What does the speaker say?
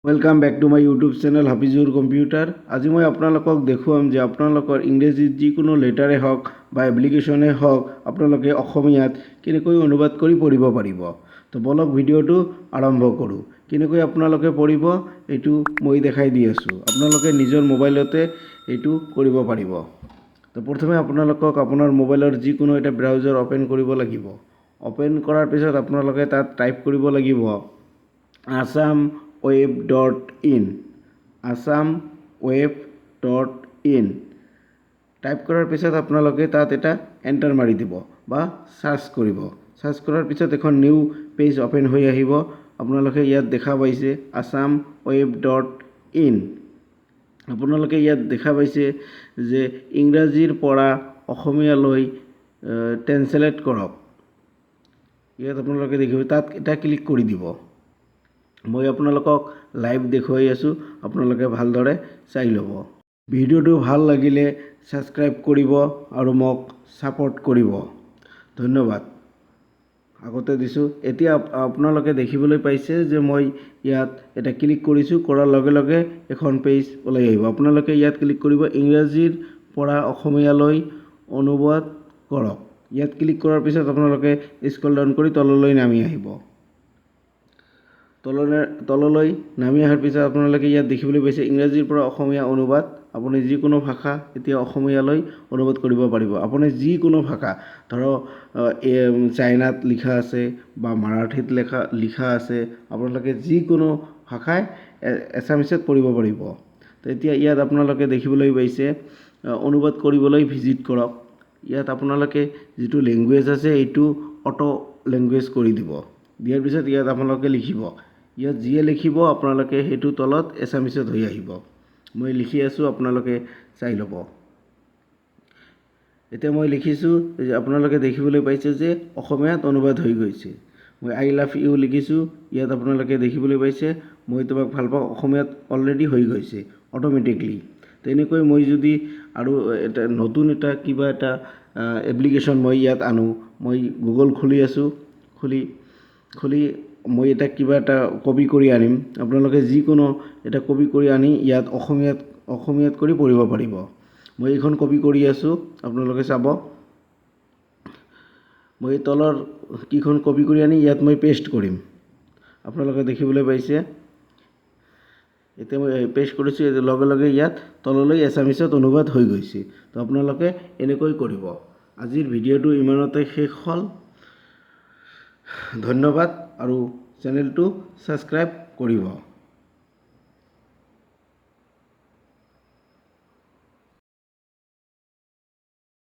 Welcome back to my YouTube channel Hafijur computer. आज मैं आपनालोকক देखुवाम जे आपनालोकर इंग्रेजीत जिकोनो लेटारे हक बा एप्लिकेशने हक आपनालोके अखमियात केनेকৈ अनुवाद करि पढिब पारिब। तो बोलक भिडिओটো आरम्भ करूँ। केनेকৈ आपनालोके पढिब एटु मैं देखाई दि आछु। आपनालोके निजर मोबाइलते एटु करिब पारिब। तो प्रथमे आपनालोকক आपनार मोबाइलर जिकोनो एटा ब्राउजार ओपेन करिब লাগিব। ओपेन करार पिছত आपनालोके तात टाइप करिब লাগিব assamweb.in assamweb.in टाइप करार पिছত आपनालोके तात एटा एंटार मारि दिब बा सार्च करिब। सार्च करार पिছত এখন নিউ पेज ओपेन হৈ আহিব। आपनालोके ইয়াত দেখা পাইছে assamweb.in। आपनालोके ইয়াত দেখা পাইছে যে ইংৰাজীৰ পৰা অসমীয়ালৈ ট্ৰান্সলেট কৰক। ইয়াত आपनालोके দেখিব তাত এটা ক্লিক কৰি দিব। मैं आपनालोকক लाइव देखुवाई आसु, आपनालोके भालदरे चाइ लब। भिडिओটো ভাল লাগিলে সাবস্ক্রাইব करिब आरो मक सापोर्ट करिब। धन्यवाद। আগতে দিছো। এতিয়া आपनालोके দেখিবলৈ পাইছে যে মই ইয়াত এটা ক্লিক কৰিছো, কৰাৰ লগে লগে এখন পেজ ওলাই আহিব। आपनालोके ইয়াত ক্লিক কৰিব ইংৰাজীৰ পৰা অসমীয়ালৈ অনুবাদ কৰক। ইয়াত ক্লিক কৰাৰ পিছত आपनालोके স্ক্ৰল ডাউন কৰি তললৈ নামি আহিব। তললৈ নামি অহাৰ পিছত আপোনালোকে ইয়াত দেখিবলৈ পাইছে ইংৰাজীৰ পৰা অসমীয়া অনুবাদ। আপুনি যিকোনো ভাষা এতিয়া অসমীয়ালৈ অনুবাদ কৰিব পাৰিব। আপুনি যিকোনো ভাষা ধৰক চাইনাত লিখা আছে বা মাৰাঠীত লিখা আছে, আপোনালোকে যিকোনো ভাষাই এছামিছত পঢ়িব পাৰিব। তো এতিয়া ইয়াত আপোনালোকে দেখিবলৈ পাইছে অনুবাদ কৰিবলৈ ভিজিট কৰক। ইয়াত আপোনালোকে যিটো লেংগুৱেজ আছে এইটো অটো লেংগুৱেজ কৰি দিব। দিয়াৰ পিছত ইয়াত আপোনালোকে লিখিব। ইয়াত যিয়ে লিখিব আপোনালোকে হেতু তলত এছামিছত হৈ আহিব। মই লিখি আছো, আপোনালোকে চাই ল'ব। এতিয়া মই লিখিছো যে আপোনালোকে দেখিবলৈ পাইছে যে অসমীয়াত অনুবাদ হৈ গৈছে। মই আই লাভ ইউ লিখিছো। ইয়াত আপোনালোকে দেখিবলৈ পাইছে মই তোমাক ভাল পাওঁ অসমীয়াত অলৰেডি হৈ গৈছে অটোমেটিকলি। তেনেকৈ মই যদি আৰু এটা নতুন এটা কিবা এটা এপ্লিকেশ্যন মই ইয়াত আনো, মই গুগল খুলি আছো। খুলি মই এটা কিবা এটা কপি কৰি আনিম। আপোনালোকে যিকোনো এটা কপি কৰি আনি ইয়াত অসমীয়াত কৰি পঢ়িব পাৰিব। মই এইখন কপি কৰি আছো, আপোনালোকে চাব। মই তলৰ কিখন কপি কৰি আনি ইয়াত মই পেষ্ট কৰিম। আপোনালোকে দেখিবলৈ পাইছে এতিয়া মই পেষ্ট কৰিছো, লগে লগে ইয়াত তললৈ এছামিছত অনুবাদ হৈ গৈছে। তো আপোনালোকে এনেকৈ কৰিব। আজিৰ ভিডিঅ'টো ইমানতে শেষ হ'ল। ধন্যবাদ আৰু চেনেলটো সাবস্ক্ৰাইব কৰিব।